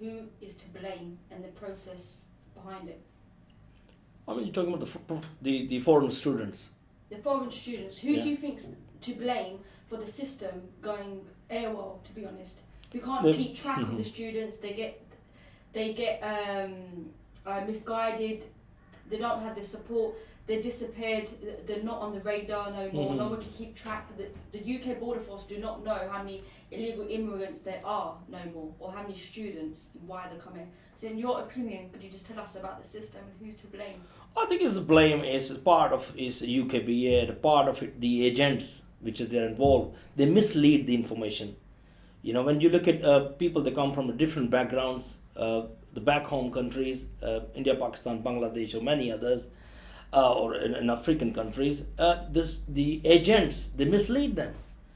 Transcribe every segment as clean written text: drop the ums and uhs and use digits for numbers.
who is to blame and the process behind it? I mean, you're talking about the foreign students. The foreign students, who Yeah. do you think's to blame for the system going AWOL, to be honest? We can't keep track of the students. They get misguided. They don't have the support. They're disappeared. They're not on the radar no more. No one can keep track. The UK Border Force do not know how many illegal immigrants there are no more, or how many students and why they're coming. So in your opinion, could you just tell us about the system and who's to blame? I think the blame is part of is UKBA, the part of it, the agents which is there involved. They mislead the information. You know, when you look at people that come from different backgrounds, the back home countries, India, Pakistan, Bangladesh, or many others, or in African countries, the agents, they mislead them.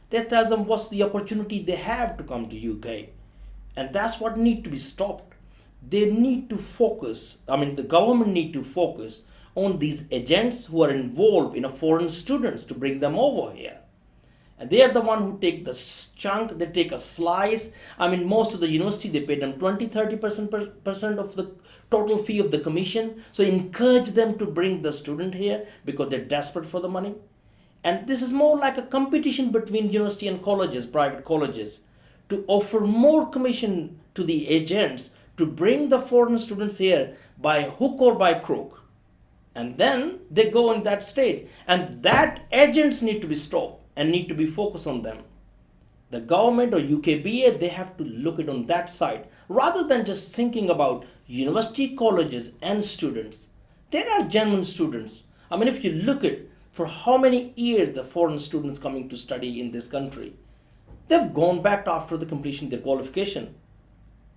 They tell them what's the opportunity they have to come to UK, and that's what need to be stopped. They need to focus. I mean, the government need to focus on these agents who are involved in a foreign students to bring them over here. And they are the one who take the chunk, they take a slice. I mean, most of the university, they pay them 20-30% of the total fee of the commission. So encourage them to bring the student here because they're desperate for the money. And this is more like a competition between university and colleges, private colleges, to offer more commission to the agents to bring the foreign students here by hook or by crook. And then they go in that state. And that agents need to be stopped and need to be focused on them. The government or UKBA, they have to look it on that side rather than just thinking about university, colleges and students. There are genuine students. I mean, if you look at for how many years the foreign students coming to study in this country, they've gone back after the completion of their qualification.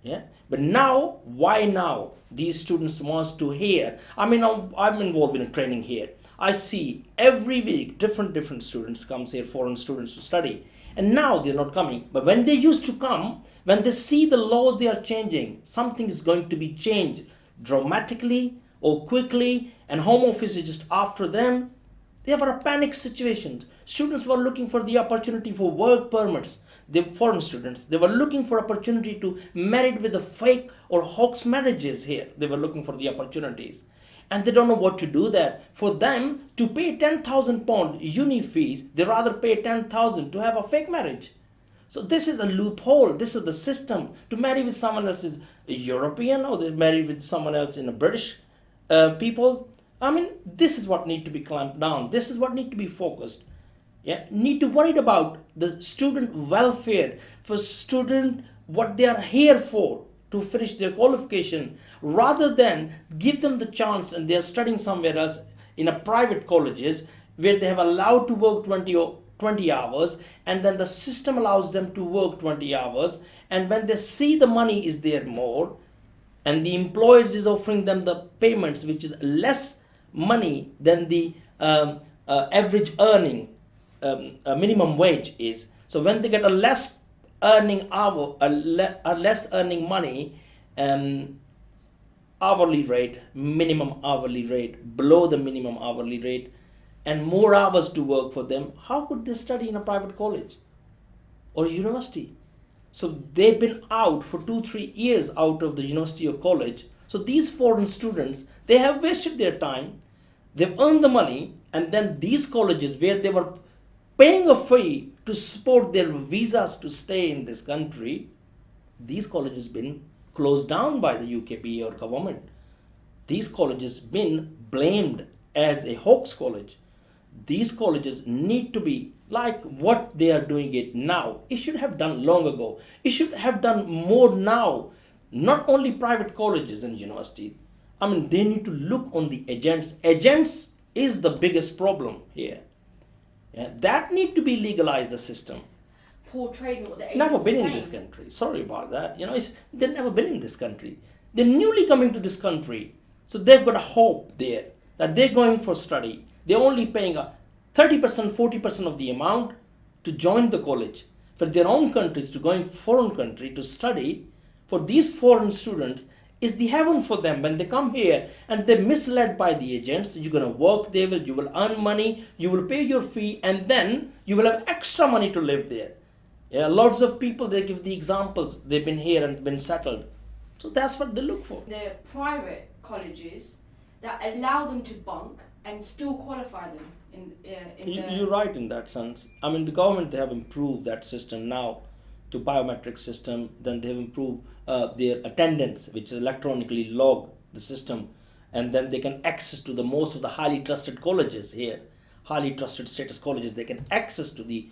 Yeah, but now, why now these students wants to hear? I mean, I'm involved in a training here. I see every week different students comes here, foreign students to study, and now they're not coming. But when they used to come, when they see the laws they are changing, something is going to be changed dramatically or quickly, and Home Office is just after them. They were a panic situation. Students were looking for the opportunity for work permits. The foreign students, they were looking for opportunity to marry with the fake or hoax marriages here. They were looking for the opportunities. And they don't know what to do there. For them to pay £10,000 uni fees, they rather pay 10,000 to have a fake marriage. So this is a loophole. This is the system. To marry with someone else is a European, or they marry with someone else in a British people. I mean, this is what need to be clamped down. This is what need to be focused. Yeah, need to worry about the student welfare, for student what they are here for, to finish their qualification, rather than give them the chance and they are studying somewhere else in a private colleges where they have allowed to work 20 hours, and then the system allows them to work 20 hours, and when they see the money is there more, and the employers is offering them the payments which is less money than the average earning minimum wage is. So when they get a less earning hour, a less earning money, hourly rate, minimum hourly rate, below the minimum hourly rate, and more hours to work for them, how could they study in a private college or university? So they've been out for 2-3 years out of the university or college. So these foreign students, they have wasted their time, they've earned the money, and then these colleges where they were paying a fee to support their visas to stay in this country, these colleges been closed down by the UKBA or government. These colleges been blamed as a hoax college. These colleges need to be like what they are doing it now. It should have done long ago. It should have done more now. Not only private colleges and universities. I mean, they need to look on the agents. Agents is the biggest problem here. Yeah, that need to be legalized, the system. Portraying what the agents Never been are in this saying. country. Sorry about that. You know, they've never been in this country. They're newly coming to this country. So they've got a hope there that they're going for study. They're only paying a 30%, 40% of the amount to join the college. For their own countries, to go in foreign country to study, for these foreign students, is the heaven for them when they come here and they're misled by the agents. You're going to work there, you will earn money, you will pay your fee, and then you will have extra money to live there. Yeah, lots of people, they give the examples, they've been here and been settled. So that's what they look for. The private colleges that allow them to bunk and still qualify them You're right in that sense. I mean, the government, they have improved that system now to biometric system. Then they have improved their attendance, which is electronically log the system, and then they can access to the most of the highly trusted colleges here, highly trusted status colleges. They can access to the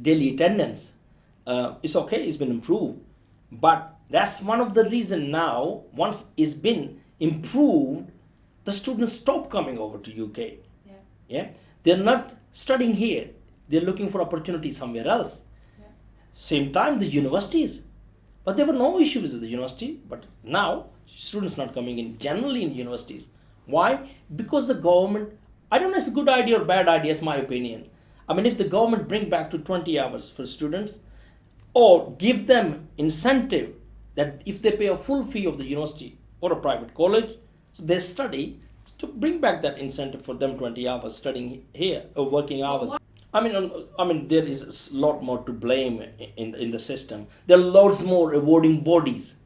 daily attendance. It's okay. It's been improved, but that's one of the reason now. Once it's been improved, the students stop coming over to UK. Yeah, they're not studying here. They're looking for opportunity somewhere else. Yeah. Same time, the universities, but there were no issues with the university. But now students not coming in generally in universities. Why? Because the government. I don't know if it's a good idea or bad idea. It's my opinion. I mean, if the government bring back to 20 hours for students, or give them incentive that if they pay a full fee of the university or a private college, so they study, to bring back that incentive for them 20 hours studying here or working hours. I mean, there is a lot more to blame in the system. There are lots more awarding bodies,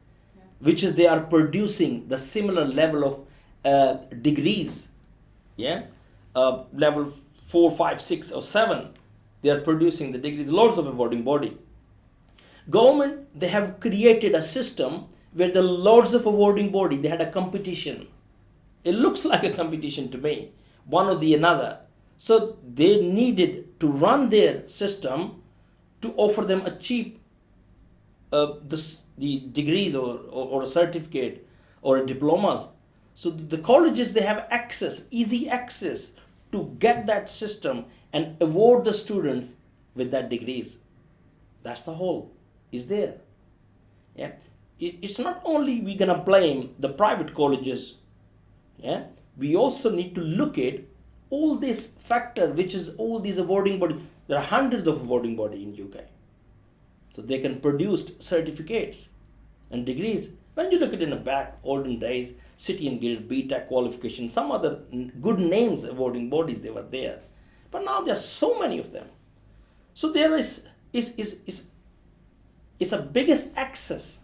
which is they are producing the similar level of degrees. Yeah, level 4, 5, 6, or 7. They are producing the degrees. Lots of awarding body. Government, they have created a system where the lots of awarding body, they had a competition. It looks like a competition to me, one or the another. So they needed to run their system to offer them a cheap the degrees or a certificate or diplomas. So the colleges, they have access, easy access to get that system and award the students with that degrees. That's the whole is there. Yeah, it's not only we're gonna blame the private colleges. Yeah, we also need to look at all this factor, which is all these awarding body. There are hundreds of awarding body in UK, so they can produce certificates and degrees. When you look at it in the back, olden days, City and Guild, BTEC qualification, some other good names awarding bodies, they were there, but now there are so many of them. So there is a biggest access